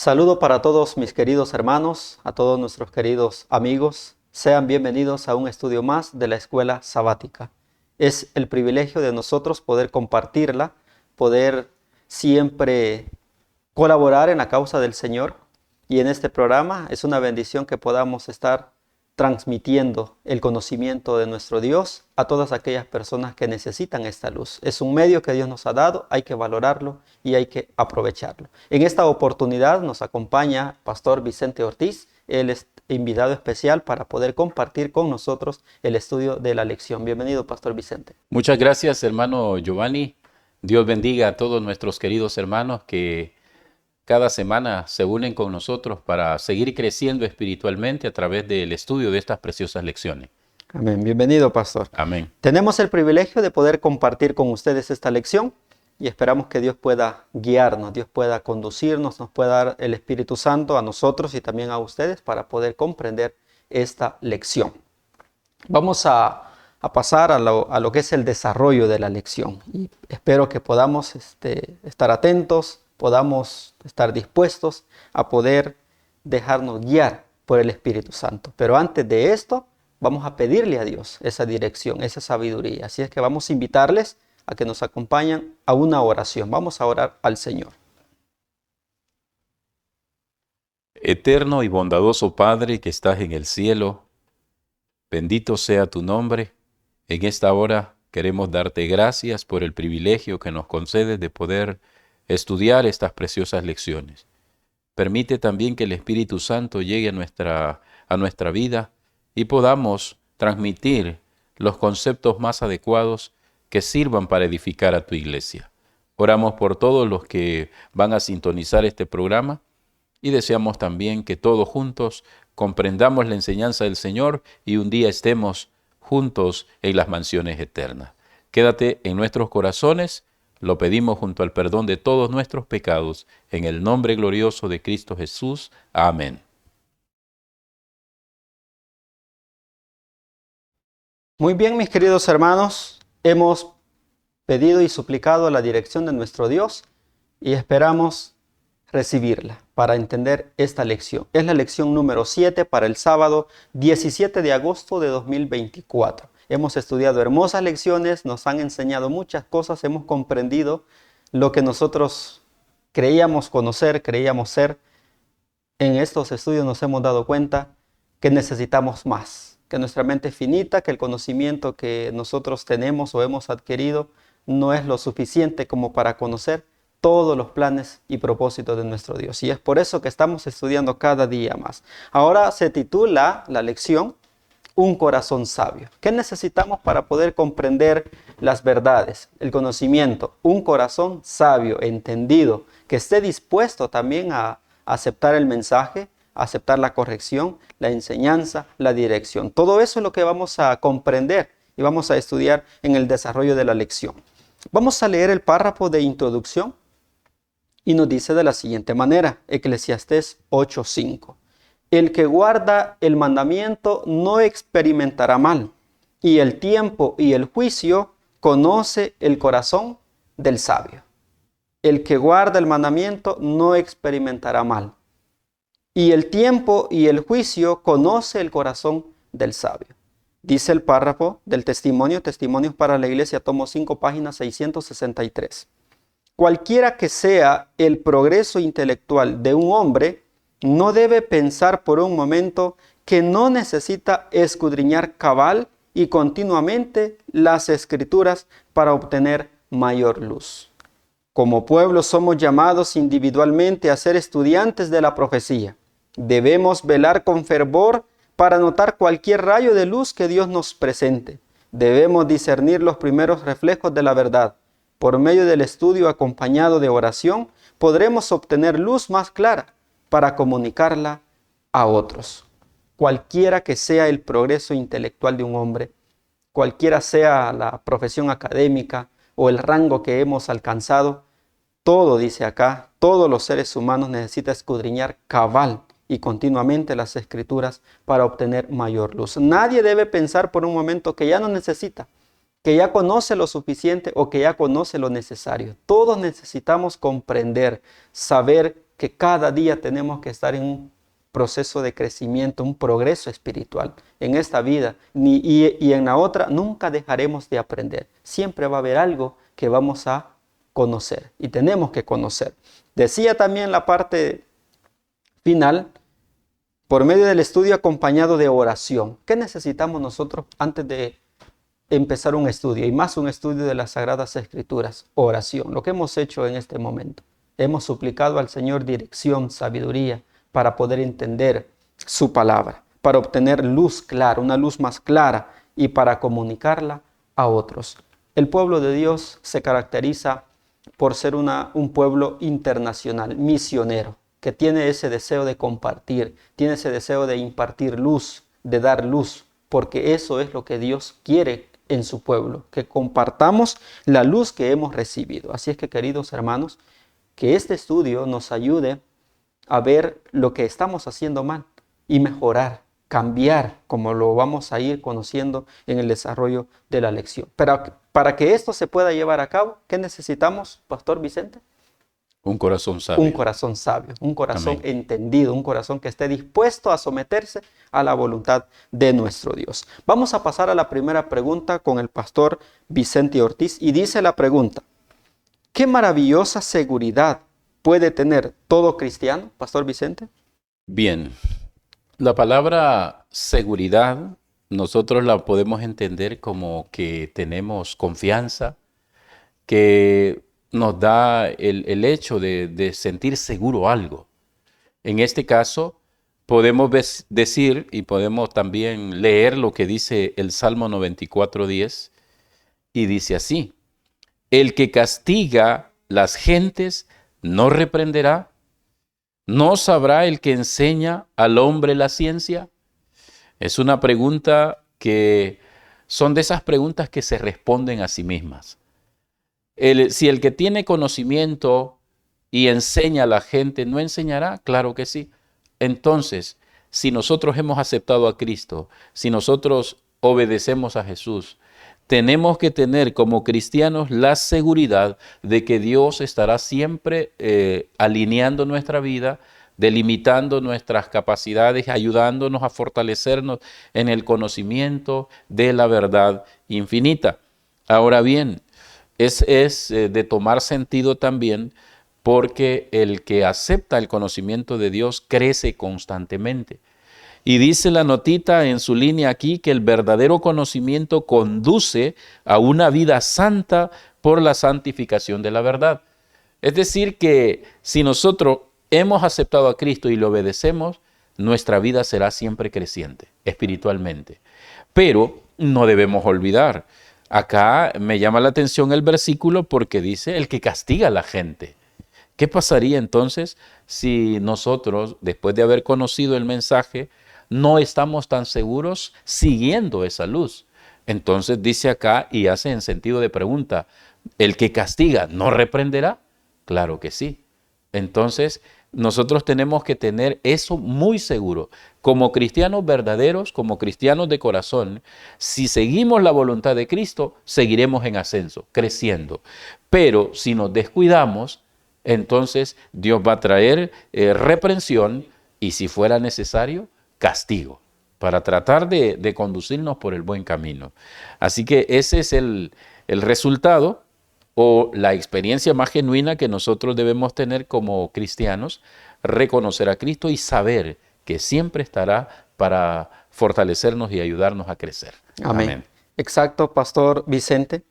Saludo para todos mis queridos hermanos, a todos nuestros queridos amigos. Sean bienvenidos a un estudio más de la Escuela Sabática. Es el privilegio de nosotros poder compartirla, poder siempre colaborar en la causa del Señor. Y en este programa es una bendición que podamos estar transmitiendo el conocimiento de nuestro Dios a todas aquellas personas que necesitan esta luz. Es un medio que Dios nos ha dado, hay que valorarlo y hay que aprovecharlo. En esta oportunidad nos acompaña Pastor Vicente Ortiz. Él es invitado especial para poder compartir con nosotros el estudio de la lección. Bienvenido, Pastor Vicente. Muchas gracias, hermano Giovanni. Dios bendiga a todos nuestros queridos hermanos que cada semana se unen con nosotros para seguir creciendo espiritualmente a través del estudio de estas preciosas lecciones. Amén. Bienvenido, Pastor. Amén. Tenemos el privilegio de poder compartir con ustedes esta lección y esperamos que Dios pueda guiarnos, Dios pueda conducirnos, nos pueda dar el Espíritu Santo a nosotros y también a ustedes para poder comprender esta lección. Vamos a pasar a lo que es el desarrollo de la lección y espero que podamos estar atentos, podamos estar dispuestos a poder dejarnos guiar por el Espíritu Santo. Pero antes de esto, vamos a pedirle a Dios esa dirección, esa sabiduría. Así es que vamos a invitarles a que nos acompañen a una oración. Vamos a orar al Señor. Eterno y bondadoso Padre que estás en el cielo, bendito sea tu nombre. En esta hora queremos darte gracias por el privilegio que nos concedes de poder estudiar estas preciosas lecciones. Permite también que el Espíritu Santo llegue a nuestra vida y podamos transmitir los conceptos más adecuados que sirvan para edificar a tu iglesia. Oramos por todos los que van a sintonizar este programa y deseamos también que todos juntos comprendamos la enseñanza del Señor y un día estemos juntos en las mansiones eternas. Quédate en nuestros corazones. Lo pedimos junto al perdón de todos nuestros pecados, en el nombre glorioso de Cristo Jesús. Amén. Muy bien, mis queridos hermanos, hemos pedido y suplicado la dirección de nuestro Dios y esperamos recibirla para entender esta lección. Es la lección número 7 para el sábado 17 de agosto de 2024. Hemos estudiado hermosas lecciones, nos han enseñado muchas cosas, hemos comprendido lo que nosotros creíamos conocer, creíamos ser. En estos estudios nos hemos dado cuenta que necesitamos más, que nuestra mente es finita, que el conocimiento que nosotros tenemos o hemos adquirido no es lo suficiente como para conocer todos los planes y propósitos de nuestro Dios. Y es por eso que estamos estudiando cada día más. Ahora se titula la lección Un corazón sabio. ¿Qué necesitamos para poder comprender las verdades, el conocimiento? Un corazón sabio, entendido, que esté dispuesto también a aceptar el mensaje, a aceptar la corrección, la enseñanza, la dirección. Todo eso es lo que vamos a comprender y vamos a estudiar en el desarrollo de la lección. Vamos a leer el párrafo de introducción y nos dice de la siguiente manera, Eclesiastés 8:5. El que guarda el mandamiento no experimentará mal, y el tiempo y el juicio conoce el corazón del sabio. El que guarda el mandamiento no experimentará mal, y el tiempo y el juicio conoce el corazón del sabio. Dice el párrafo del testimonio, Testimonios para la Iglesia, tomo 5, página 663. Cualquiera que sea el progreso intelectual de un hombre, no debe pensar por un momento que no necesita escudriñar cabal y continuamente las Escrituras para obtener mayor luz. Como pueblo somos llamados individualmente a ser estudiantes de la profecía. Debemos velar con fervor para notar cualquier rayo de luz que Dios nos presente. Debemos discernir los primeros reflejos de la verdad. Por medio del estudio acompañado de oración, podremos obtener luz más clara para comunicarla a otros. Cualquiera que sea el progreso intelectual de un hombre, cualquiera sea la profesión académica o el rango que hemos alcanzado, todo, dice acá, todos los seres humanos necesitan escudriñar cabal y continuamente las Escrituras para obtener mayor luz. Nadie debe pensar por un momento que ya no necesita, que ya conoce lo suficiente o que ya conoce lo necesario. Todos necesitamos comprender, saber que cada día tenemos que estar en un proceso de crecimiento, un progreso espiritual en esta vida y en la otra. Nunca dejaremos de aprender. Siempre va a haber algo que vamos a conocer y tenemos que conocer. Decía también la parte final, por medio del estudio acompañado de oración. ¿Qué necesitamos nosotros antes de empezar un estudio? Y más un estudio de las Sagradas Escrituras. Oración, lo que hemos hecho en este momento. Hemos suplicado al Señor dirección, sabiduría, para poder entender su palabra, para obtener luz clara, una luz más clara y para comunicarla a otros. El pueblo de Dios se caracteriza por ser un pueblo internacional, misionero, que tiene ese deseo de compartir, tiene ese deseo de impartir luz, de dar luz, porque eso es lo que Dios quiere en su pueblo, que compartamos la luz que hemos recibido. Así es que, queridos hermanos, que este estudio nos ayude a ver lo que estamos haciendo mal y mejorar, cambiar, como lo vamos a ir conociendo en el desarrollo de la lección. Pero para que esto se pueda llevar a cabo, ¿qué necesitamos, Pastor Vicente? Un corazón sabio. Un corazón sabio, un corazón Amén. entendido, un corazón que esté dispuesto a someterse a la voluntad de nuestro Dios. Vamos a pasar a la primera pregunta con el Pastor Vicente Ortiz, y dice la pregunta: ¿qué maravillosa seguridad puede tener todo cristiano, Pastor Vicente? Bien, la palabra seguridad nosotros la podemos entender como que tenemos confianza, que nos da el hecho de sentir seguro algo. En este caso, podemos decir y podemos también leer lo que dice el Salmo 94:10, y dice así: el que castiga las gentes no reprenderá, ¿no sabrá el que enseña al hombre la ciencia? Es una pregunta que son de esas preguntas que se responden a sí mismas. Si el que tiene conocimiento y enseña a la gente no enseñará, claro que sí. Entonces, si nosotros hemos aceptado a Cristo, si nosotros obedecemos a Jesús, tenemos que tener como cristianos la seguridad de que Dios estará siempre alineando nuestra vida, delimitando nuestras capacidades, ayudándonos a fortalecernos en el conocimiento de la verdad infinita. Ahora bien, es de tomar sentido también, porque el que acepta el conocimiento de Dios crece constantemente. Y dice la notita en su línea aquí que el verdadero conocimiento conduce a una vida santa por la santificación de la verdad. Es decir, que si nosotros hemos aceptado a Cristo y le obedecemos, nuestra vida será siempre creciente espiritualmente. Pero no debemos olvidar, acá me llama la atención el versículo porque dice el que castiga a la gente. ¿Qué pasaría entonces si nosotros, después de haber conocido el mensaje, no estamos tan seguros siguiendo esa luz? Entonces dice acá y hace en sentido de pregunta: ¿el que castiga no reprenderá? Claro que sí. Entonces nosotros tenemos que tener eso muy seguro. Como cristianos verdaderos, como cristianos de corazón, si seguimos la voluntad de Cristo, seguiremos en ascenso, creciendo. Pero si nos descuidamos, entonces Dios va a traer reprensión y, si fuera necesario, castigo, para tratar de conducirnos por el buen camino. Así que ese es el resultado o la experiencia más genuina que nosotros debemos tener como cristianos: reconocer a Cristo y saber que siempre estará para fortalecernos y ayudarnos a crecer. Amén. Amén. Exacto, Pastor Vicente.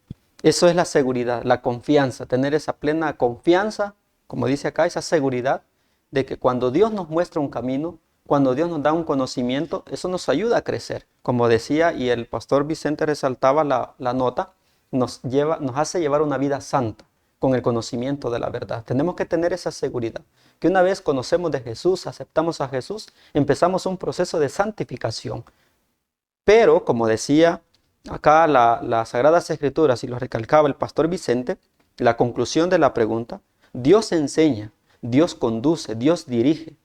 Eso es la seguridad, la confianza, tener esa plena confianza, como dice acá, esa seguridad de que cuando Dios nos muestra un camino, cuando Dios nos da un conocimiento, eso nos ayuda a crecer. Como decía, y el Pastor Vicente resaltaba la nota, nos hace llevar una vida santa con el conocimiento de la verdad. Tenemos que tener esa seguridad, que una vez conocemos de Jesús, aceptamos a Jesús, empezamos un proceso de santificación. Pero, como decía acá las Sagradas Escrituras, y lo recalcaba el Pastor Vicente, la conclusión de la pregunta: Dios enseña, Dios conduce, Dios dirige.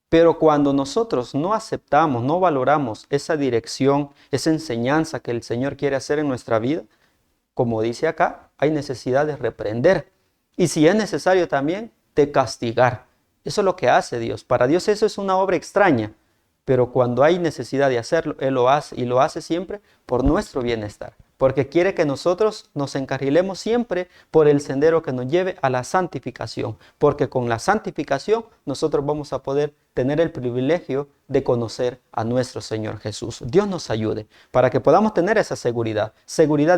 Pero cuando nosotros no aceptamos, no valoramos esa dirección, esa enseñanza que el Señor quiere hacer en nuestra vida, como dice acá, hay necesidad de reprender. Y si es necesario también, de castigar. Eso es lo que hace Dios. Para Dios eso es una obra extraña, pero cuando hay necesidad de hacerlo, Él lo hace, y lo hace siempre por nuestro bienestar, porque quiere que nosotros nos encarrilemos siempre por el sendero que nos lleve a la santificación, porque con la santificación nosotros vamos a poder tener el privilegio de conocer a nuestro Señor Jesús. Dios nos ayude para que podamos tener esa seguridad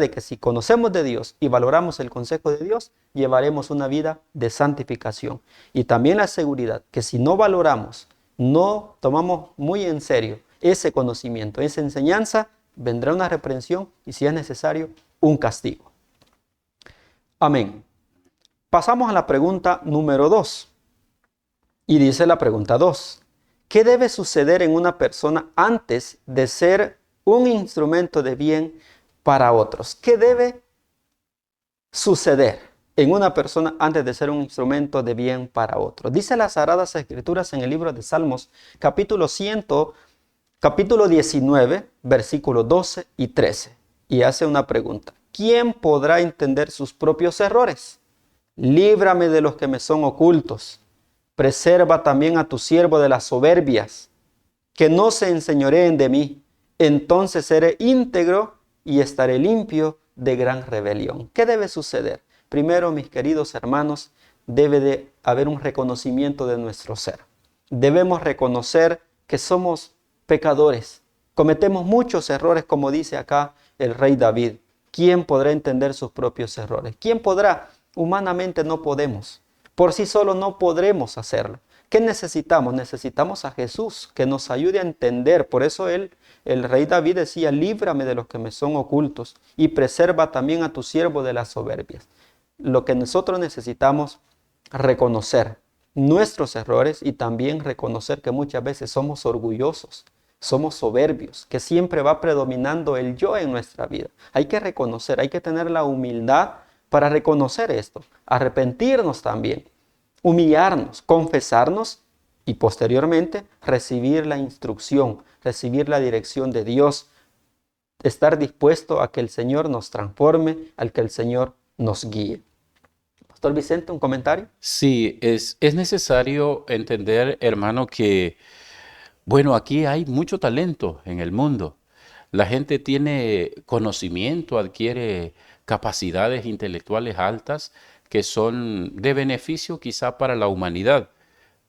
de que si conocemos de Dios y valoramos el consejo de Dios, llevaremos una vida de santificación. Y también la seguridad que si no valoramos, no tomamos muy en serio ese conocimiento, esa enseñanza, vendrá una reprensión y, si es necesario, un castigo. Amén. Pasamos a la pregunta número 2. Y dice la pregunta 2. ¿Qué debe suceder en una persona antes de ser un instrumento de bien para otros? ¿Qué debe suceder en una persona antes de ser un instrumento de bien para otros? Dice las Sagradas Escrituras en el libro de Salmos, capítulo 19, versículos 12 y 13. Y hace una pregunta. ¿Quién podrá entender sus propios errores? Líbrame de los que me son ocultos. Preserva también a tu siervo de las soberbias, que no se enseñoreen de mí. Entonces seré íntegro y estaré limpio de gran rebelión. ¿Qué debe suceder? Primero, mis queridos hermanos, debe de haber un reconocimiento de nuestro ser. Debemos reconocer que somos pecadores. Cometemos muchos errores, como dice acá el rey David. ¿Quién podrá entender sus propios errores? ¿Quién podrá? Humanamente no podemos. Por sí solo no podremos hacerlo. ¿Qué necesitamos? Necesitamos a Jesús que nos ayude a entender. Por eso el rey David decía, líbrame de los que me son ocultos y preserva también a tu siervo de las soberbias. Lo que nosotros necesitamos reconocer nuestros errores y también reconocer que muchas veces somos orgullosos, somos soberbios, que siempre va predominando el yo en nuestra vida. Hay que reconocer, hay que tener la humildad para reconocer esto, arrepentirnos también, humillarnos, confesarnos y posteriormente recibir la instrucción, recibir la dirección de Dios, estar dispuesto a que el Señor nos transforme, al que el Señor nos guíe. Pastor Vicente, ¿un comentario? Sí, es necesario entender, hermano, que, bueno, aquí hay mucho talento en el mundo. La gente tiene conocimiento, adquiere capacidades intelectuales altas que son de beneficio quizá para la humanidad.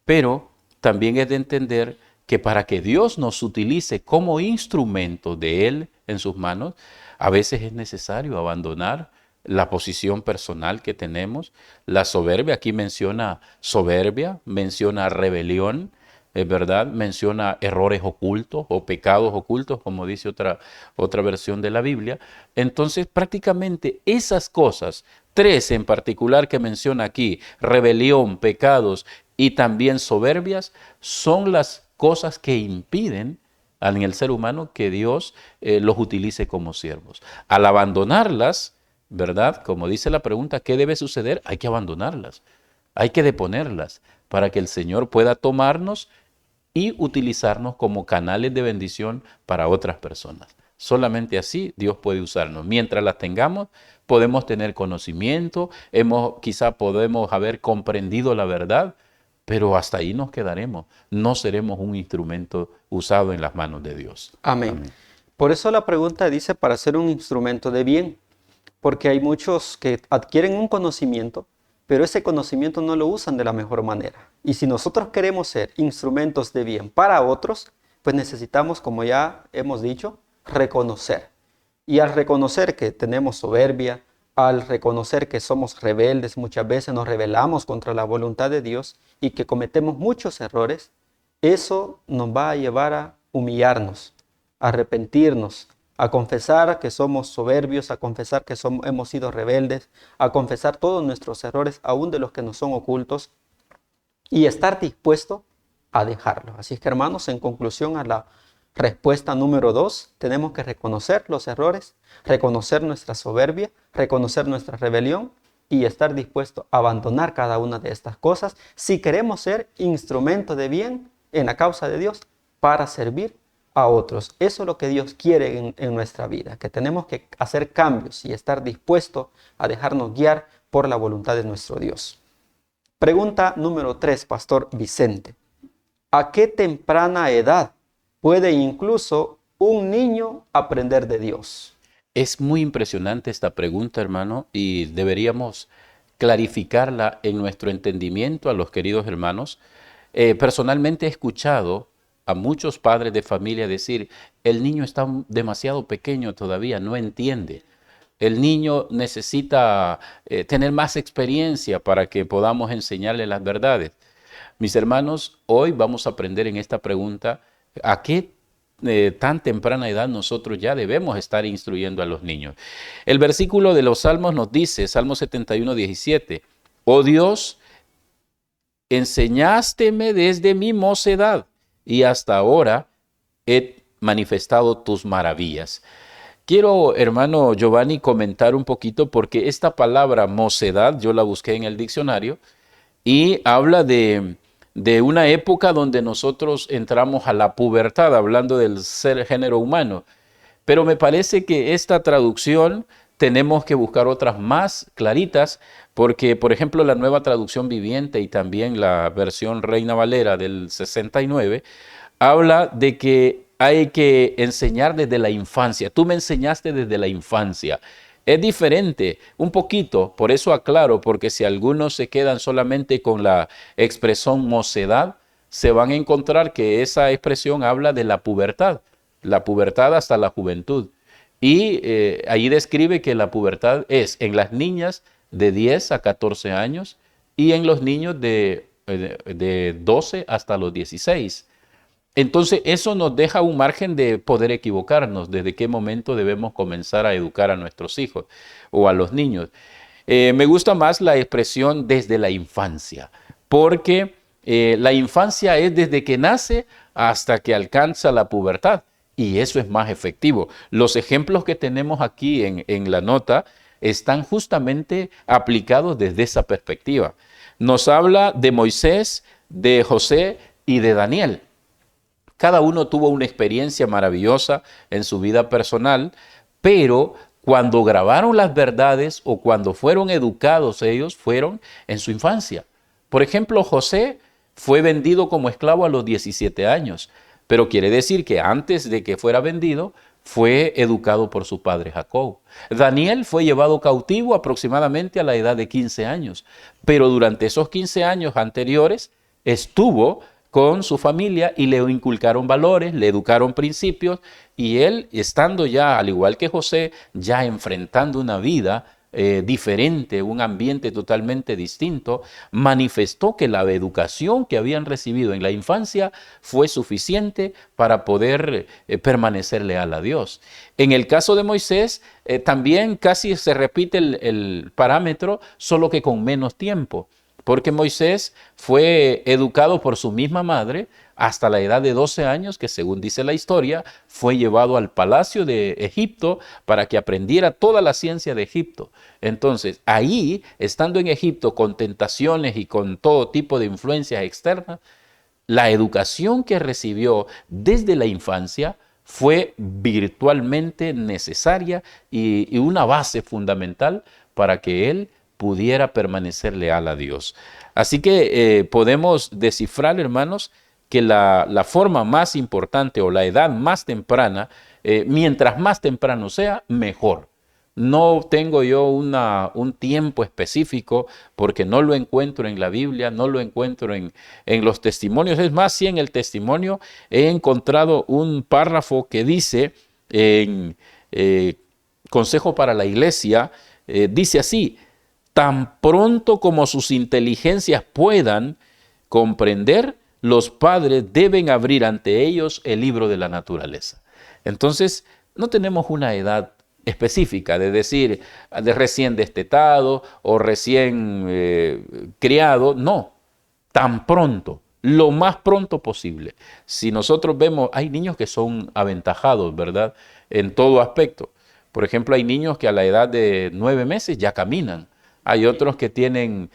Pero también es de entender que para que Dios nos utilice como instrumento de Él en sus manos, a veces es necesario abandonar la posición personal que tenemos. La soberbia, aquí menciona soberbia, menciona rebelión, es verdad, menciona errores ocultos o pecados ocultos, como dice otra versión de la Biblia. Entonces, prácticamente esas cosas, tres en particular que menciona aquí, rebelión, pecados y también soberbias, son las cosas que impiden en el ser humano que Dios los utilice como siervos. Al abandonarlas, ¿verdad? Como dice la pregunta, ¿qué debe suceder? Hay que abandonarlas, hay que deponerlas para que el Señor pueda tomarnos y utilizarnos como canales de bendición para otras personas. Solamente así Dios puede usarnos. Mientras las tengamos, podemos tener conocimiento, quizá podemos haber comprendido la verdad, pero hasta ahí nos quedaremos. No seremos un instrumento usado en las manos de Dios. Amén. Amén. Por eso la pregunta dice para ser un instrumento de bien, porque hay muchos que adquieren un conocimiento, pero ese conocimiento no lo usan de la mejor manera. Y si nosotros queremos ser instrumentos de bien para otros, pues necesitamos, como ya hemos dicho, reconocer. Y al reconocer que tenemos soberbia, al reconocer que somos rebeldes, muchas veces nos rebelamos contra la voluntad de Dios y que cometemos muchos errores, eso nos va a llevar a humillarnos, a arrepentirnos, a confesar que somos soberbios, a confesar que hemos sido rebeldes, a confesar todos nuestros errores, aún de los que nos son ocultos, y estar dispuesto a dejarlo. Así es que, hermanos, en conclusión a la respuesta número 2, tenemos que reconocer los errores, reconocer nuestra soberbia, reconocer nuestra rebelión y estar dispuesto a abandonar cada una de estas cosas si queremos ser instrumento de bien en la causa de Dios para servir a otros. Eso es lo que Dios quiere en nuestra vida, que tenemos que hacer cambios y estar dispuestos a dejarnos guiar por la voluntad de nuestro Dios. Pregunta número 3, Pastor Vicente. ¿A qué temprana edad puede incluso un niño aprender de Dios? Es muy impresionante esta pregunta, hermano, y deberíamos clarificarla en nuestro entendimiento a los queridos hermanos. Personalmente he escuchado a muchos padres de familia decir, el niño está demasiado pequeño todavía, no entiende. El niño necesita tener más experiencia para que podamos enseñarle las verdades. Mis hermanos, hoy vamos a aprender en esta pregunta a qué tan temprana edad nosotros ya debemos estar instruyendo a los niños. El versículo de los Salmos nos dice, Salmo 71, 17, oh Dios, enseñásteme desde mi mocedad y hasta ahora he manifestado tus maravillas. Quiero, hermano Giovanni, comentar un poquito porque esta palabra mocedad, yo la busqué en el diccionario y habla de una época donde nosotros entramos a la pubertad, hablando del género humano. Pero me parece que esta traducción tenemos que buscar otras más claritas, porque, por ejemplo, la Nueva Traducción Viviente y también la versión Reina Valera del 69, habla de que hay que enseñar desde la infancia. Tú me enseñaste desde la infancia. Es diferente, un poquito, por eso aclaro, porque si algunos se quedan solamente con la expresión mocedad, se van a encontrar que esa expresión habla de la pubertad hasta la juventud. Y ahí describe que la pubertad es en las niñas de 10 a 14 años y en los niños de 12 hasta los 16. Entonces eso nos deja un margen de poder equivocarnos desde qué momento debemos comenzar a educar a nuestros hijos o a los niños. Me gusta más la expresión desde la infancia, porque la infancia es desde que nace hasta que alcanza la pubertad y eso es más efectivo. Los ejemplos que tenemos aquí en la nota están justamente aplicados desde esa perspectiva. Nos habla de Moisés, de José y de Daniel. Cada uno tuvo una experiencia maravillosa en su vida personal, pero cuando grabaron las verdades o cuando fueron educados ellos, fueron en su infancia. Por ejemplo, José fue vendido como esclavo a los 17 años, pero quiere decir que antes de que fuera vendido, fue educado por su padre Jacob. Daniel fue llevado cautivo aproximadamente a la edad de 15 años, pero durante esos 15 años anteriores estuvo con su familia y le inculcaron valores, le educaron principios y él, estando ya, al igual que José, ya enfrentando una vida diferente, un ambiente totalmente distinto, manifestó que la educación que habían recibido en la infancia fue suficiente para poder permanecer leal a Dios. En el caso de Moisés, también casi se repite el parámetro, solo que con menos tiempo. Porque Moisés fue educado por su misma madre hasta la edad de 12 años, que según dice la historia, fue llevado al palacio de Egipto para que aprendiera toda la ciencia de Egipto. Entonces, ahí, estando en Egipto con tentaciones y con todo tipo de influencias externas, la educación que recibió desde la infancia fue virtualmente necesaria y una base fundamental para que él pudiera permanecer leal a Dios. Así que podemos descifrar, hermanos, que la forma más importante o la edad más temprana, mientras más temprano sea, mejor. No tengo yo un tiempo específico porque no lo encuentro en la Biblia, no lo encuentro en los testimonios. Es más, sí, en el testimonio he encontrado un párrafo que dice en Consejo para la Iglesia, dice así: tan pronto como sus inteligencias puedan comprender, los padres deben abrir ante ellos el libro de la naturaleza. Entonces, no tenemos una edad específica de decir de recién destetado o recién criado, no, tan pronto, lo más pronto posible. Si nosotros vemos, hay niños que son aventajados, ¿verdad? En todo aspecto. Por ejemplo, hay niños que a la edad de 9 meses ya caminan. Hay otros que tienen,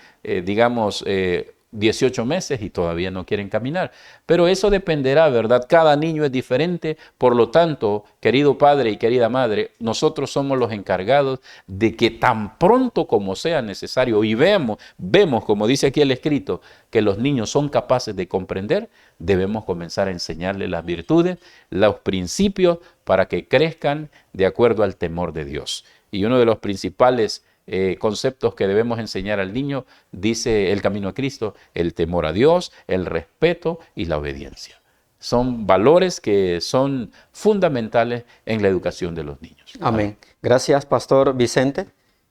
18 meses y todavía no quieren caminar. Pero eso dependerá, ¿verdad? Cada niño es diferente, por lo tanto, querido padre y querida madre, nosotros somos los encargados de que tan pronto como sea necesario y vemos, como dice aquí el escrito, que los niños son capaces de comprender, debemos comenzar a enseñarles las virtudes, los principios, para que crezcan de acuerdo al temor de Dios. Y uno de los principales conceptos que debemos enseñar al niño, dice el Camino a Cristo, el temor a Dios, el respeto y la obediencia. Son valores que son fundamentales en la educación de los niños. Amén. Gracias, Pastor Vicente.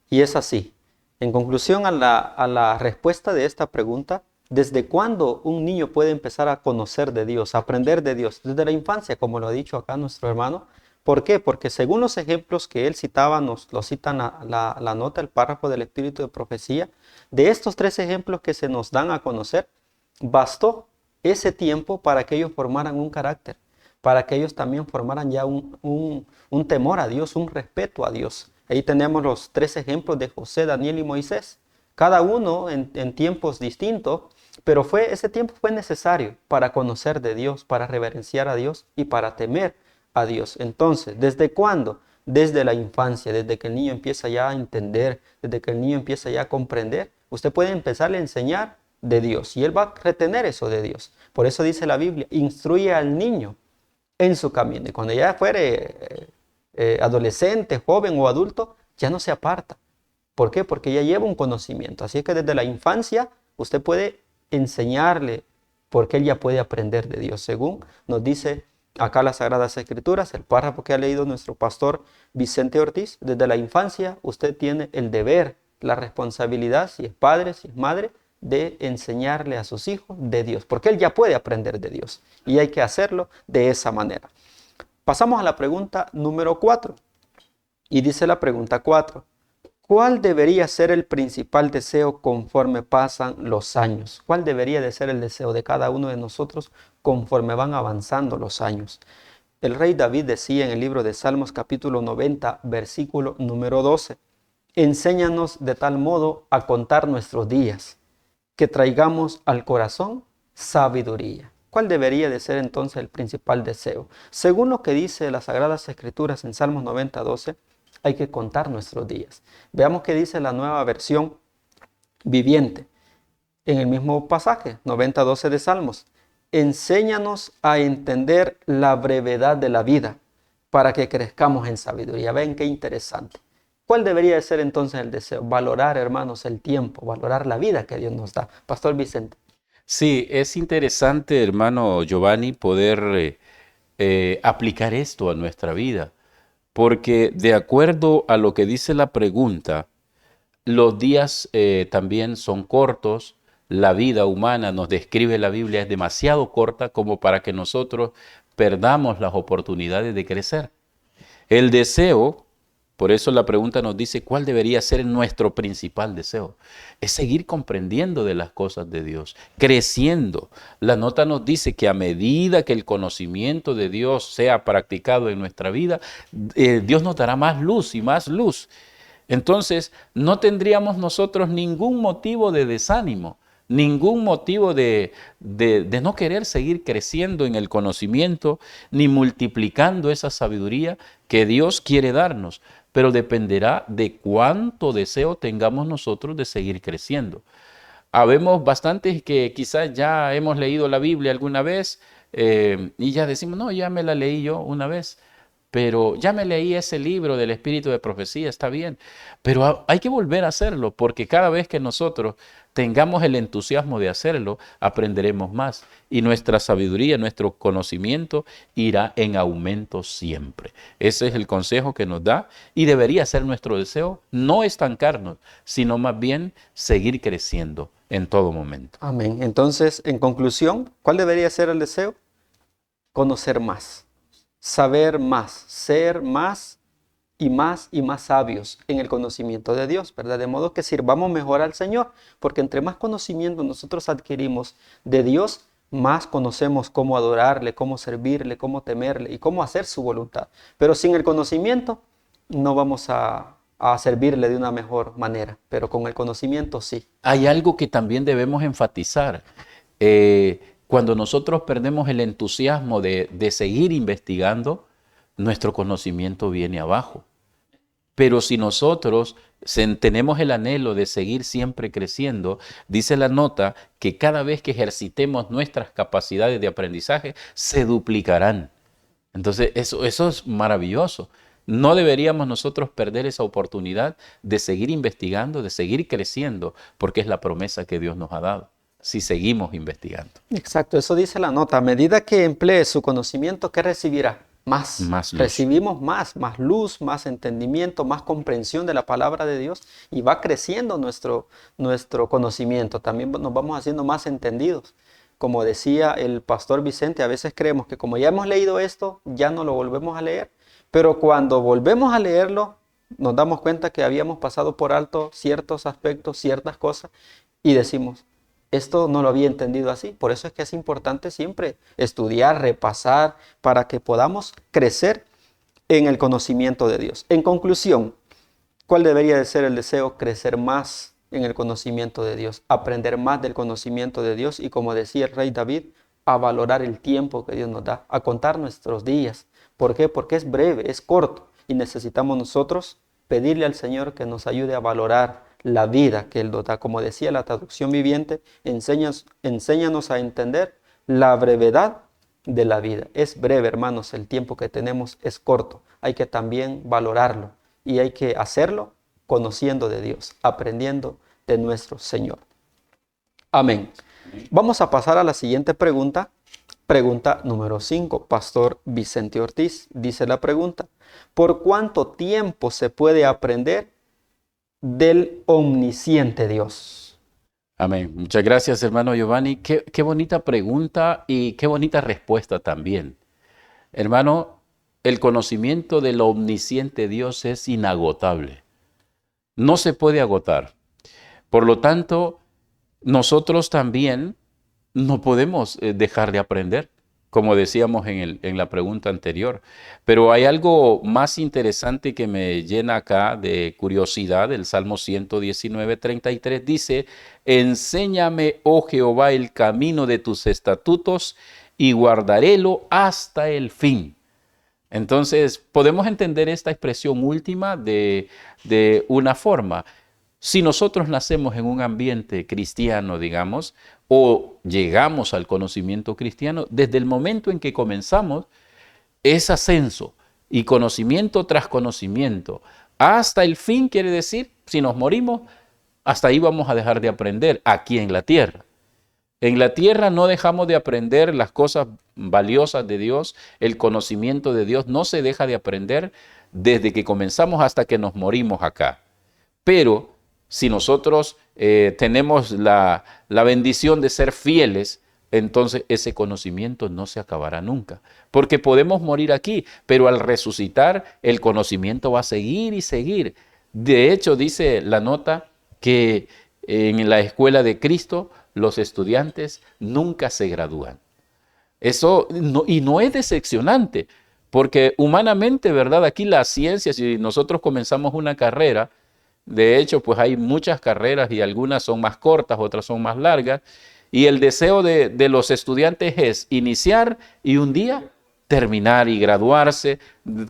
Y es así. En conclusión a la respuesta de esta pregunta, ¿desde cuándo un niño puede empezar a conocer de Dios, a aprender de Dios? Desde la infancia, como lo ha dicho acá nuestro hermano. ¿Por qué? Porque según los ejemplos que él citaba, nos lo citan la nota, el párrafo del Espíritu de Profecía, de estos 3 ejemplos que se nos dan a conocer, bastó ese tiempo para que ellos formaran un carácter, para que ellos también formaran ya un temor a Dios, un respeto a Dios. Ahí tenemos los 3 ejemplos de José, Daniel y Moisés, cada uno en tiempos distintos, pero ese tiempo fue necesario para conocer de Dios, para reverenciar a Dios y para temer a Dios. Entonces, ¿desde cuándo? Desde la infancia, desde que el niño empieza ya a entender, desde que el niño empieza ya a comprender, usted puede empezarle a enseñar de Dios y él va a retener eso de Dios. Por eso dice la Biblia, instruye al niño en su camino. Y cuando ya fuere adolescente, joven o adulto, ya no se aparta. ¿Por qué? Porque ya lleva un conocimiento. Así que desde la infancia usted puede enseñarle porque él ya puede aprender de Dios, según nos dice acá las Sagradas Escrituras, el párrafo que ha leído nuestro pastor Vicente Ortiz. Desde la infancia usted tiene el deber, la responsabilidad, si es padre, si es madre, de enseñarle a sus hijos de Dios, porque él ya puede aprender de Dios y hay que hacerlo de esa manera. Pasamos a la pregunta número 4 y dice la pregunta 4. ¿Cuál debería ser el principal deseo conforme pasan los años? ¿Cuál debería de ser el deseo de cada uno de nosotros conforme van avanzando los años? El rey David decía en el libro de Salmos capítulo 90, versículo número 12, enséñanos de tal modo a contar nuestros días, que traigamos al corazón sabiduría. ¿Cuál debería de ser entonces el principal deseo? Según lo que dice las Sagradas Escrituras en Salmos 90, 12, hay que contar nuestros días. Veamos qué dice la Nueva Versión Viviente. En el mismo pasaje, 90:12 de Salmos. Enséñanos a entender la brevedad de la vida para que crezcamos en sabiduría. Ven qué interesante. ¿Cuál debería de ser entonces el deseo? Valorar, hermanos, el tiempo, valorar la vida que Dios nos da. Pastor Vicente. Sí, es interesante, hermano Giovanni, poder aplicar esto a nuestra vida. Porque de acuerdo a lo que dice la pregunta, los días también son cortos, la vida humana, nos describe la Biblia, es demasiado corta como para que nosotros perdamos las oportunidades de crecer. El deseo, por eso la pregunta nos dice, ¿cuál debería ser nuestro principal deseo? Es seguir comprendiendo de las cosas de Dios, creciendo. La nota nos dice que a medida que el conocimiento de Dios sea practicado en nuestra vida, Dios nos dará más luz y más luz. Entonces, no tendríamos nosotros ningún motivo de desánimo, ningún motivo de no querer seguir creciendo en el conocimiento, ni multiplicando esa sabiduría que Dios quiere darnos. Pero dependerá de cuánto deseo tengamos nosotros de seguir creciendo. Habemos bastantes que quizás ya hemos leído la Biblia alguna vez y ya decimos, no, ya me la leí yo una vez, pero ya me leí ese libro del Espíritu de Profecía, está bien, pero hay que volver a hacerlo porque cada vez que nosotros tengamos el entusiasmo de hacerlo, aprenderemos más y nuestra sabiduría, nuestro conocimiento irá en aumento siempre. Ese es el consejo que nos da y debería ser nuestro deseo, no estancarnos, sino más bien seguir creciendo en todo momento. Amén. Entonces, en conclusión, ¿cuál debería ser el deseo? Conocer más, saber más, ser más y más sabios en el conocimiento de Dios, ¿verdad? De modo que sirvamos mejor al Señor, porque entre más conocimiento nosotros adquirimos de Dios, más conocemos cómo adorarle, cómo servirle, cómo temerle y cómo hacer su voluntad. Pero sin el conocimiento no vamos a a servirle de una mejor manera, pero con el conocimiento sí. Hay algo que también debemos enfatizar. Cuando nosotros perdemos el entusiasmo de seguir investigando, nuestro conocimiento viene abajo. Pero si nosotros tenemos el anhelo de seguir siempre creciendo, dice la nota que cada vez que ejercitemos nuestras capacidades de aprendizaje, se duplicarán. Entonces, eso es maravilloso. No deberíamos nosotros perder esa oportunidad de seguir investigando, de seguir creciendo, porque es la promesa que Dios nos ha dado, si seguimos investigando. Exacto, eso dice la nota. A medida que emplee su conocimiento, ¿qué recibirá? Más Más luz. Recibimos más luz, más entendimiento, más comprensión de la palabra de Dios y va creciendo nuestro conocimiento. También nos vamos haciendo más entendidos. Como decía el pastor Vicente, a veces creemos que como ya hemos leído esto, ya no lo volvemos a leer. Pero cuando volvemos a leerlo, nos damos cuenta que habíamos pasado por alto ciertos aspectos, ciertas cosas y decimos, esto no lo había entendido así. Por eso es que es importante siempre estudiar, repasar, para que podamos crecer en el conocimiento de Dios. En conclusión, ¿cuál debería de ser el deseo? Crecer más en el conocimiento de Dios, aprender más del conocimiento de Dios y, como decía el rey David, a valorar el tiempo que Dios nos da, a contar nuestros días. ¿Por qué? Porque es breve, es corto y necesitamos nosotros pedirle al Señor que nos ayude a valorar la vida que Él nos da. Como decía la traducción viviente, enséñanos a entender la brevedad de la vida. Es breve, hermanos, el tiempo que tenemos es corto. Hay que también valorarlo y hay que hacerlo conociendo de Dios, aprendiendo de nuestro Señor. Amén. Vamos a pasar a la siguiente pregunta. Pregunta número 5. Pastor Vicente Ortiz dice la pregunta: ¿por cuánto tiempo se puede aprender del omnisciente Dios? Amén. Muchas gracias, hermano Giovanni. Qué bonita pregunta y qué bonita respuesta también. Hermano, el conocimiento del omnisciente Dios es inagotable. No se puede agotar. Por lo tanto, nosotros también no podemos dejar de aprender, como decíamos en la pregunta anterior. Pero hay algo más interesante que me llena acá de curiosidad. El Salmo 119:33 dice: enséñame, oh Jehová, el camino de tus estatutos y guardarélo hasta el fin. Entonces, podemos entender esta expresión última de una forma. Si nosotros nacemos en un ambiente cristiano, digamos, o llegamos al conocimiento cristiano, desde el momento en que comenzamos, es ascenso y conocimiento tras conocimiento. Hasta el fin quiere decir, si nos morimos, hasta ahí vamos a dejar de aprender aquí en la tierra. En la tierra no dejamos de aprender las cosas valiosas de Dios, el conocimiento de Dios no se deja de aprender desde que comenzamos hasta que nos morimos acá. Pero si nosotros tenemos la bendición de ser fieles, entonces ese conocimiento no se acabará nunca. Porque podemos morir aquí, pero al resucitar el conocimiento va a seguir y seguir. De hecho, dice la nota que en la escuela de Cristo los estudiantes nunca se gradúan. Eso no es decepcionante, porque humanamente, ¿verdad? Aquí la ciencia, si nosotros comenzamos una carrera, de hecho, pues hay muchas carreras y algunas son más cortas, otras son más largas. Y el deseo de los estudiantes es iniciar y un día terminar y graduarse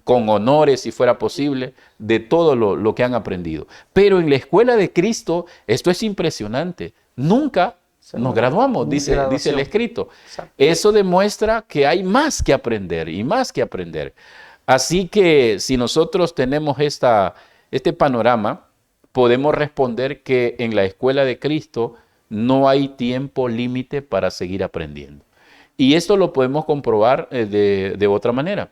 con honores, si fuera posible, de todo lo que han aprendido. Pero en la escuela de Cristo esto es impresionante. Nunca nos graduamos, dice el escrito. Exacto. Eso demuestra que hay más que aprender y más que aprender. Así que si nosotros tenemos este panorama, podemos responder que en la escuela de Cristo no hay tiempo límite para seguir aprendiendo. Y esto lo podemos comprobar de otra manera.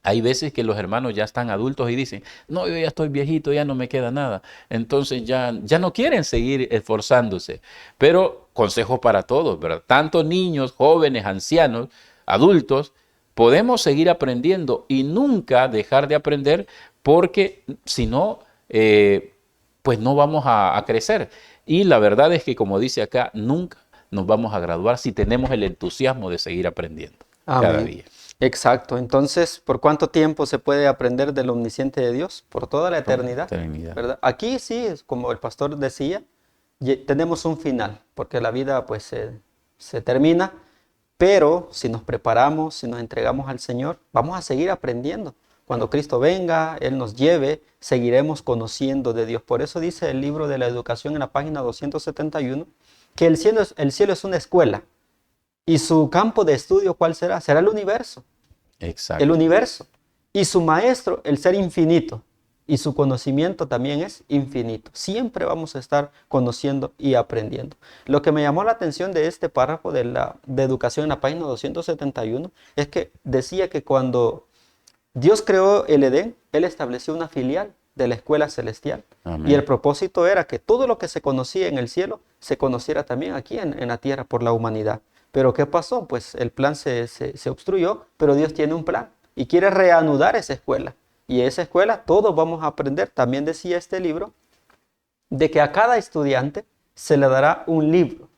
Hay veces que los hermanos ya están adultos y dicen, no, yo ya estoy viejito, ya no me queda nada. Entonces ya no quieren seguir esforzándose. Pero consejo para todos, ¿verdad? Tanto niños, jóvenes, ancianos, adultos, podemos seguir aprendiendo y nunca dejar de aprender porque si no, pues no vamos a crecer. Y la verdad es que, como dice acá, nunca nos vamos a graduar si tenemos el entusiasmo de seguir aprendiendo. Amén. Cada día. Exacto. Entonces, ¿por cuánto tiempo se puede aprender del omnisciente de Dios? Por toda la eternidad, Eternidad. ¿verdad? Aquí sí, como el pastor decía, tenemos un final, porque la vida pues se termina, pero si nos preparamos, si nos entregamos al Señor, vamos a seguir aprendiendo. Cuando Cristo venga, Él nos lleve, seguiremos conociendo de Dios. Por eso dice el libro de la educación en la página 271, que el cielo es una escuela. ¿Y su campo de estudio cuál será? Será el universo. El Exacto. universo. Y su maestro, el ser infinito. Y su conocimiento también es infinito. Siempre vamos a estar conociendo y aprendiendo. Lo que me llamó la atención de este párrafo de educación en la página 271 es que decía que cuando Dios creó el Edén, Él estableció una filial de la escuela celestial. Amén. Y el propósito era que todo lo que se conocía en el cielo se conociera también aquí en la tierra por la humanidad. Pero ¿qué pasó? Pues el plan se obstruyó, pero Dios tiene un plan y quiere reanudar esa escuela. Y esa escuela todos vamos a aprender. También decía este libro de que a cada estudiante se le dará un libro.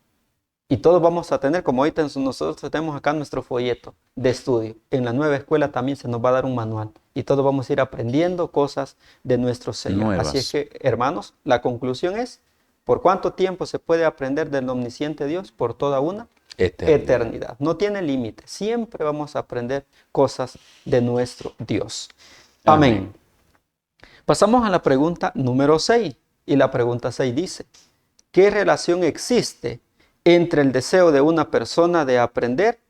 Y todos vamos a tener, como ahorita nosotros tenemos acá nuestro folleto de estudio. En la nueva escuela también se nos va a dar un manual. Y todos vamos a ir aprendiendo cosas de nuestro Señor. Nuevas. Así es que, hermanos, la conclusión es, ¿por cuánto tiempo se puede aprender del omnisciente Dios? Por toda una eternidad. No tiene límite. Siempre vamos a aprender cosas de nuestro Dios. Amén. Pasamos a la pregunta número 6. Y la pregunta 6 dice, ¿qué relación existe entre el deseo de una persona de aprender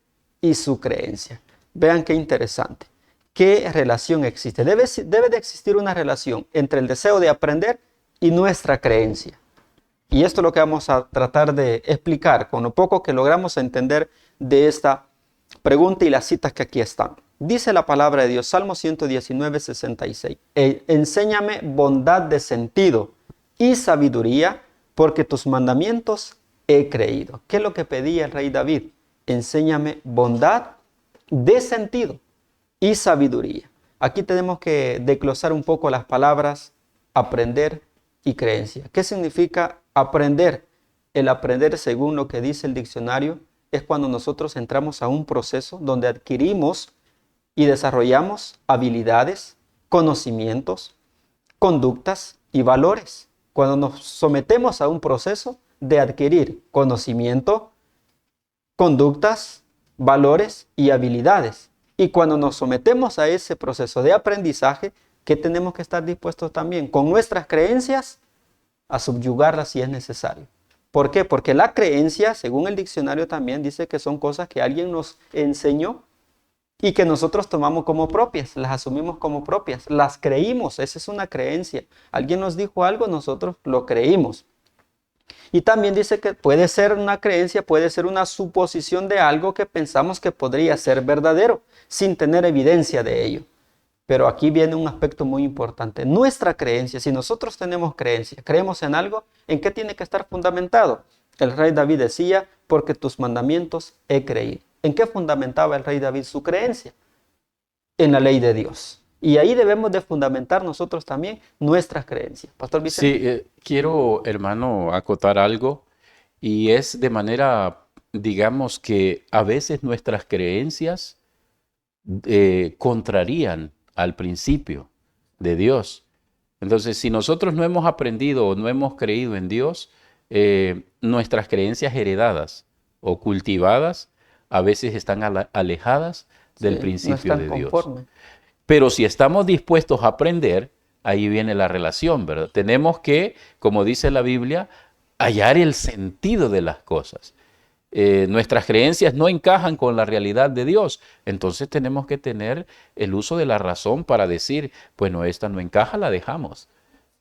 y su creencia? Vean qué interesante. ¿Qué relación existe? Debe de existir una relación entre el deseo de aprender y nuestra creencia. Y esto es lo que vamos a tratar de explicar con lo poco que logramos entender de esta pregunta y las citas que aquí están. Dice la palabra de Dios, Salmo 119, 66. Enséñame bondad de sentido y sabiduría, porque tus mandamientos he creído. ¿Qué es lo que pedía el rey David? Enséñame bondad de sentido y sabiduría. Aquí tenemos que desglosar un poco las palabras aprender y creencia. ¿Qué significa aprender? El aprender, según lo que dice el diccionario, es cuando nosotros entramos a un proceso donde adquirimos y desarrollamos habilidades, conocimientos, conductas y valores. Cuando nos sometemos a un proceso de adquirir conocimiento, conductas, valores y habilidades. Y cuando nos sometemos a ese proceso de aprendizaje, ¿qué tenemos que estar dispuestos también? Con nuestras creencias a subyugarlas si es necesario. ¿Por qué? Porque la creencia, según el diccionario también, dice que son cosas que alguien nos enseñó y que nosotros tomamos como propias, las asumimos como propias, las creímos, esa es una creencia. Alguien nos dijo algo, nosotros lo creímos. Y también dice que puede ser una creencia, puede ser una suposición de algo que pensamos que podría ser verdadero, sin tener evidencia de ello. Pero aquí viene un aspecto muy importante. Nuestra creencia, si nosotros tenemos creencia, creemos en algo, ¿en qué tiene que estar fundamentado? El rey David decía, porque tus mandamientos he creído. ¿En qué fundamentaba el rey David su creencia? En la ley de Dios. Y ahí debemos de fundamentar nosotros también nuestras creencias. Pastor Vicente. Sí, quiero, hermano, acotar algo, y es de manera, digamos que a veces nuestras creencias contrarían al principio de Dios. Entonces, si nosotros no hemos aprendido o no hemos creído en Dios, nuestras creencias heredadas o cultivadas a veces están alejadas del principio de Dios. Pero si estamos dispuestos a aprender, ahí viene la relación, ¿verdad? Tenemos que, como dice la Biblia, hallar el sentido de las cosas. Nuestras creencias no encajan con la realidad de Dios, entonces tenemos que tener el uso de la razón para decir, bueno, esta no encaja, la dejamos.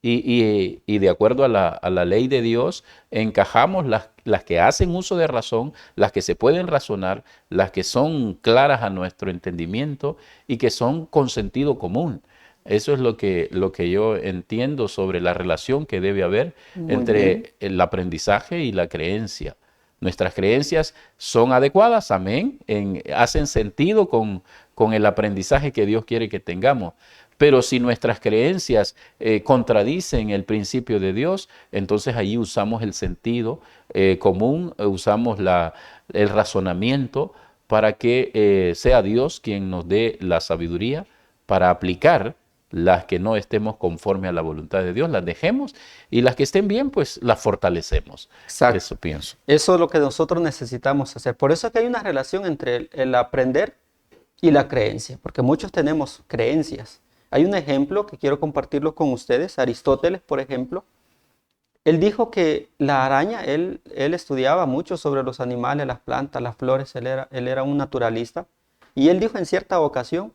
Y de acuerdo a la ley de Dios, encajamos las que hacen uso de razón, las que se pueden razonar, las que son claras a nuestro entendimiento y que son con sentido común. Eso es lo que yo entiendo sobre la relación que debe haber entre el aprendizaje y la creencia. Nuestras creencias son adecuadas, amén, hacen sentido con el aprendizaje que Dios quiere que tengamos. Pero si nuestras creencias contradicen el principio de Dios, entonces ahí usamos el sentido común, usamos el razonamiento para que sea Dios quien nos dé la sabiduría para aplicar las que no estemos conforme a la voluntad de Dios, las dejemos, y las que estén bien, pues las fortalecemos. Exacto. Eso pienso. Eso es lo que nosotros necesitamos hacer. Por eso es que hay una relación entre el aprender y la creencia, porque muchos tenemos creencias. Hay un ejemplo que quiero compartirlo con ustedes. Aristóteles, por ejemplo, él dijo que la araña, él estudiaba mucho sobre los animales, las plantas, las flores, él era un naturalista, y él dijo en cierta ocasión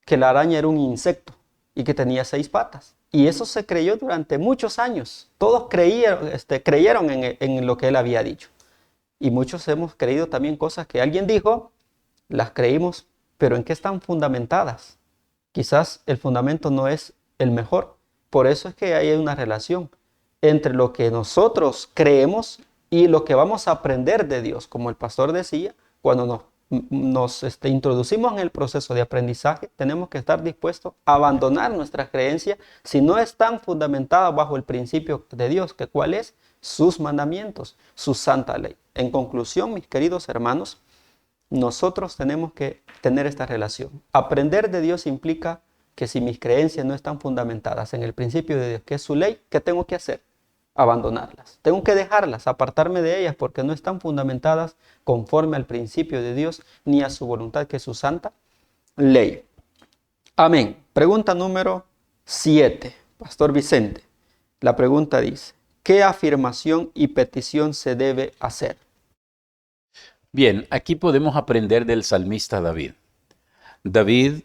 que la araña era un insecto y que tenía 6 patas. Y eso se creyó durante muchos años. Todos creyeron en lo que él había dicho. Y muchos hemos creído también cosas que alguien dijo, las creímos, pero ¿en qué están fundamentadas? Quizás el fundamento no es el mejor. Por eso es que hay una relación entre lo que nosotros creemos y lo que vamos a aprender de Dios. Como el pastor decía, cuando nos introducimos en el proceso de aprendizaje, tenemos que estar dispuestos a abandonar nuestras creencias si no están fundamentadas bajo el principio de Dios, que cuál es sus mandamientos, su santa ley. En conclusión, mis queridos hermanos, nosotros tenemos que tener esta relación. Aprender de Dios implica que si mis creencias no están fundamentadas en el principio de Dios, que es su ley, ¿qué tengo que hacer? Abandonarlas. Tengo que dejarlas, apartarme de ellas porque no están fundamentadas conforme al principio de Dios ni a su voluntad, que es su santa ley. Amén. Pregunta número 7. Pastor Vicente. La pregunta dice, ¿qué afirmación y petición se debe hacer? Bien, aquí podemos aprender del salmista David. David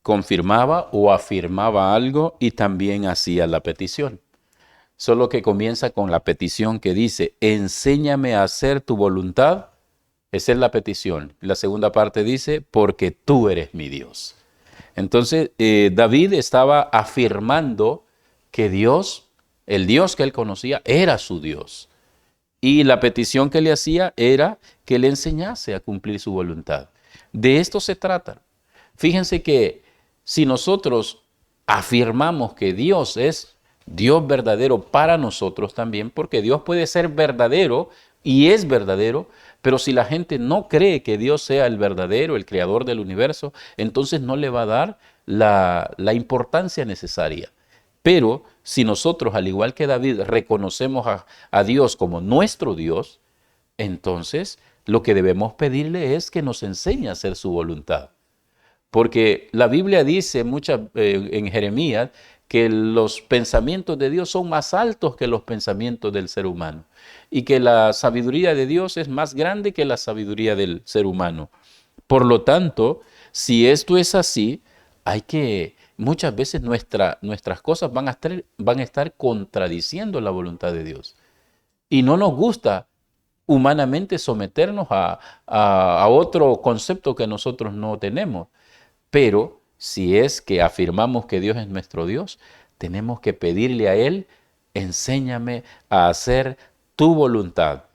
confirmaba o afirmaba algo y también hacía la petición. Solo que comienza con la petición que dice, enséñame a hacer tu voluntad. Esa es la petición. La segunda parte dice, porque tú eres mi Dios. Entonces, David estaba afirmando que Dios, el Dios que él conocía, era su Dios. Y la petición que le hacía era que le enseñase a cumplir su voluntad. De esto se trata. Fíjense que si nosotros afirmamos que Dios es Dios verdadero para nosotros también, porque Dios puede ser verdadero y es verdadero, pero si la gente no cree que Dios sea el verdadero, el creador del universo, entonces no le va a dar la importancia necesaria. Pero si nosotros, al igual que David, reconocemos a Dios como nuestro Dios, entonces lo que debemos pedirle es que nos enseñe a hacer su voluntad. Porque la Biblia dice en Jeremías que los pensamientos de Dios son más altos que los pensamientos del ser humano y que la sabiduría de Dios es más grande que la sabiduría del ser humano. Por lo tanto, si esto es así, muchas veces nuestras cosas van a estar contradiciendo la voluntad de Dios. Y no nos gusta humanamente someternos a otro concepto que nosotros no tenemos. Pero si es que afirmamos que Dios es nuestro Dios, tenemos que pedirle a Él, enséñame a hacer tu voluntad,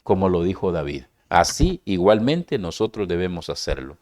como lo dijo David. Así igualmente nosotros debemos hacerlo.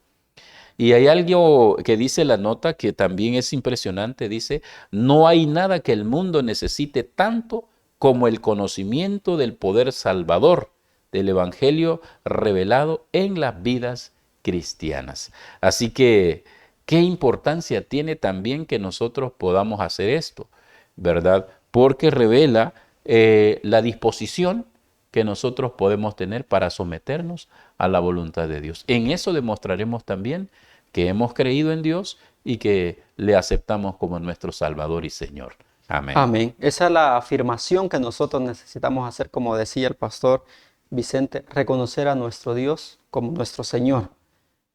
Y hay algo que dice la nota que también es impresionante, dice, no hay nada que el mundo necesite tanto como el conocimiento del poder salvador del Evangelio revelado en las vidas cristianas. Así que, ¿qué importancia tiene también que nosotros podamos hacer esto? ¿Verdad? Porque revela la disposición que nosotros podemos tener para someternos a la voluntad de Dios. En eso demostraremos también que hemos creído en Dios y que le aceptamos como nuestro Salvador y Señor. Amén. Amén. Esa es la afirmación que nosotros necesitamos hacer, como decía el pastor Vicente, reconocer a nuestro Dios como nuestro Señor,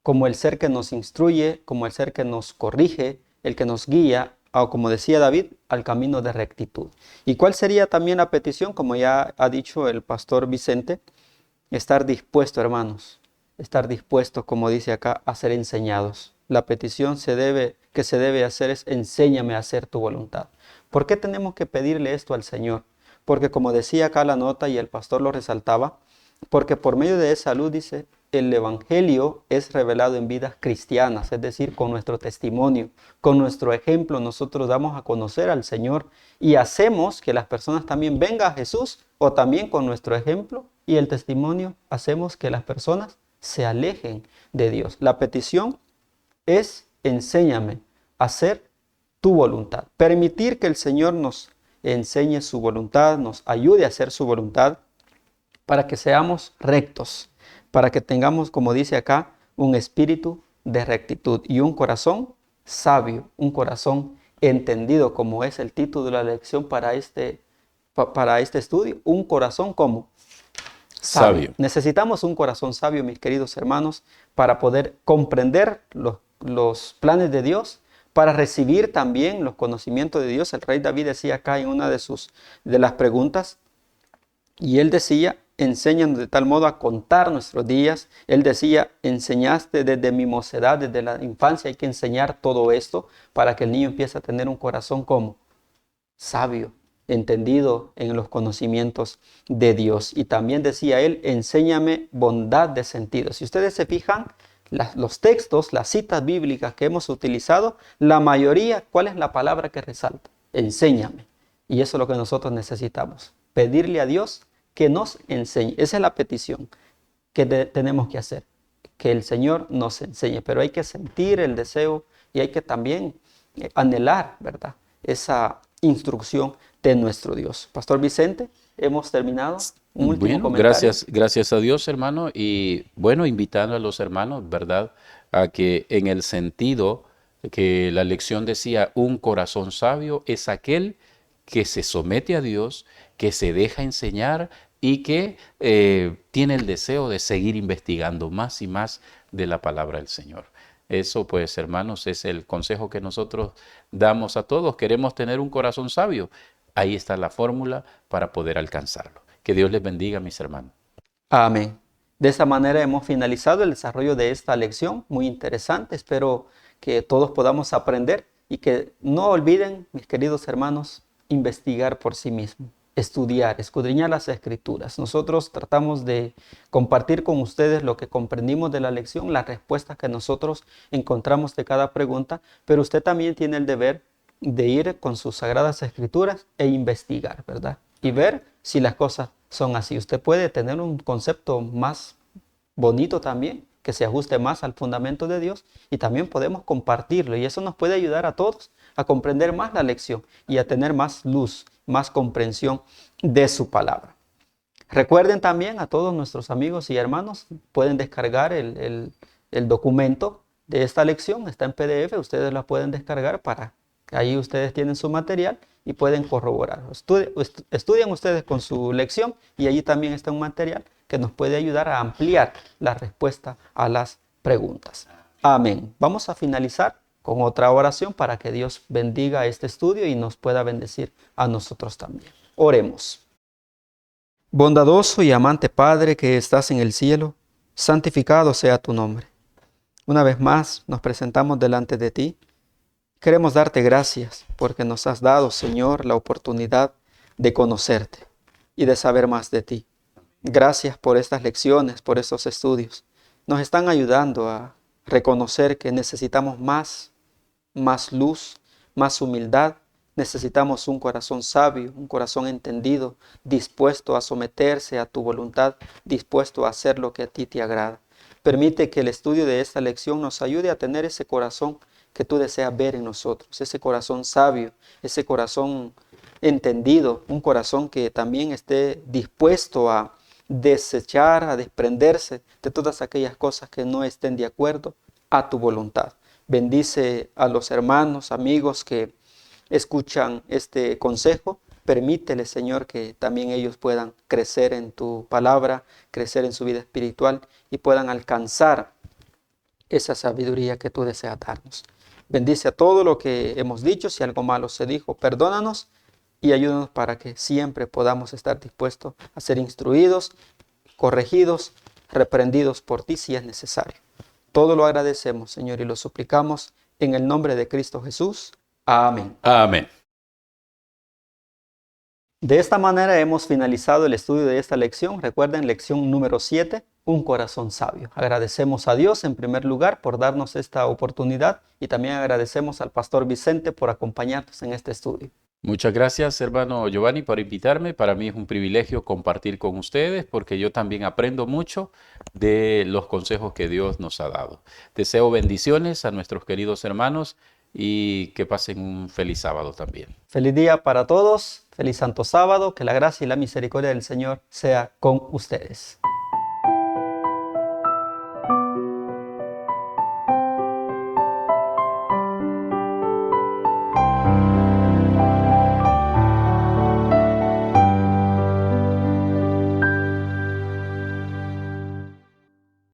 como el ser que nos instruye, como el ser que nos corrige, el que nos guía, o como decía David, al camino de rectitud. ¿Y cuál sería también la petición? Como ya ha dicho el pastor Vicente, estar dispuesto, hermanos, estar dispuesto, como dice acá, a ser enseñados. La petición que se debe hacer es, enséñame a hacer tu voluntad. ¿Por qué tenemos que pedirle esto al Señor? Porque como decía acá la nota y el pastor lo resaltaba, porque por medio de esa luz, dice, el Evangelio es revelado en vidas cristianas, es decir, con nuestro testimonio, con nuestro ejemplo, nosotros damos a conocer al Señor y hacemos que las personas también vengan a Jesús, o también con nuestro ejemplo y el testimonio hacemos que las personas se alejen de Dios. La petición es: enséñame a hacer tu voluntad. Permitir que el Señor nos enseñe su voluntad, nos ayude a hacer su voluntad, para que seamos rectos, para que tengamos, como dice acá, un espíritu de rectitud y un corazón sabio, un corazón entendido, como es el título de la lección para este estudio. Un corazón como sabio. Necesitamos un corazón sabio, mis queridos hermanos, para poder comprender los planes de Dios, para recibir también los conocimientos de Dios. El rey David decía acá en una de las preguntas, y él decía: enséñanos de tal modo a contar nuestros días. Él decía: enseñaste desde mi mocedad, desde la infancia hay que enseñar todo esto para que el niño empiece a tener un corazón como sabio, entendido en los conocimientos de Dios. Y también decía él: enséñame bondad de sentido. Si ustedes se fijan, los textos, las citas bíblicas que hemos utilizado, la mayoría, ¿cuál es la palabra que resalta? Enséñame. Y eso es lo que nosotros necesitamos, pedirle a Dios que nos enseñe. Esa es la petición que tenemos que hacer, que el Señor nos enseñe. Pero hay que sentir el deseo y hay que también anhelar, ¿verdad?, esa instrucción de nuestro Dios. Pastor Vicente, hemos terminado. Un último comentario. Gracias a Dios, hermano. Y bueno, invitando a los hermanos, ¿verdad?, a que en el sentido que la lección decía, un corazón sabio es aquel que se somete a Dios, que se deja enseñar y que tiene el deseo de seguir investigando más y más de la palabra del Señor. Eso, pues, hermanos, es el consejo que nosotros damos a todos. Queremos tener un corazón sabio. Ahí está la fórmula para poder alcanzarlo. Que Dios les bendiga, mis hermanos. Amén. De esa manera hemos finalizado el desarrollo de esta lección, muy interesante. Espero que todos podamos aprender y que no olviden, mis queridos hermanos, investigar por sí mismos, estudiar, escudriñar las Escrituras. Nosotros tratamos de compartir con ustedes lo que comprendimos de la lección, las respuestas que nosotros encontramos de cada pregunta, pero usted también tiene el deber de ir con sus sagradas Escrituras e investigar, ¿verdad? Y ver si las cosas son así. Usted puede tener un concepto más bonito también, que se ajuste más al fundamento de Dios, y también podemos compartirlo, y eso nos puede ayudar a todos a comprender más la lección y a tener más luz, más comprensión de su palabra. Recuerden también a todos nuestros amigos y hermanos, pueden descargar el documento de esta lección, está en PDF, ustedes la pueden descargar para que ahí ustedes tienen su material y pueden corroborar. Estudian ustedes con su lección y allí también está un material que nos puede ayudar a ampliar la respuesta a las preguntas. Amén. Vamos a finalizar con otra oración para que Dios bendiga este estudio y nos pueda bendecir a nosotros también. Oremos. Bondadoso y amante Padre que estás en el cielo, santificado sea tu nombre. Una vez más nos presentamos delante de ti. Queremos darte gracias porque nos has dado, Señor, la oportunidad de conocerte y de saber más de ti. Gracias por estas lecciones, por estos estudios. Nos están ayudando a reconocer que necesitamos más luz, más humildad. Necesitamos un corazón sabio, un corazón entendido, dispuesto a someterse a tu voluntad, dispuesto a hacer lo que a ti te agrada. Permite que el estudio de esta lección nos ayude a tener ese corazón que tú deseas ver en nosotros, ese corazón sabio, ese corazón entendido, un corazón que también esté dispuesto a desechar, a desprenderse de todas aquellas cosas que no estén de acuerdo a tu voluntad. Bendice a los hermanos, amigos que escuchan este consejo. Permítele, Señor, que también ellos puedan crecer en tu palabra, crecer en su vida espiritual y puedan alcanzar esa sabiduría que tú deseas darnos. Bendice a todo lo que hemos dicho. Si algo malo se dijo, perdónanos y ayúdanos para que siempre podamos estar dispuestos a ser instruidos, corregidos, reprendidos por ti si es necesario. Todo lo agradecemos, Señor, y lo suplicamos en el nombre de Cristo Jesús. Amén. Amén. De esta manera hemos finalizado el estudio de esta lección. Recuerden, lección número 7, un corazón sabio. Agradecemos a Dios en primer lugar por darnos esta oportunidad y también agradecemos al pastor Vicente por acompañarnos en este estudio. Muchas gracias, hermano Giovanni, por invitarme. Para mí es un privilegio compartir con ustedes porque yo también aprendo mucho de los consejos que Dios nos ha dado. Deseo bendiciones a nuestros queridos hermanos y que pasen un feliz sábado también. Feliz día para todos, feliz Santo Sábado, que la gracia y la misericordia del Señor sea con ustedes.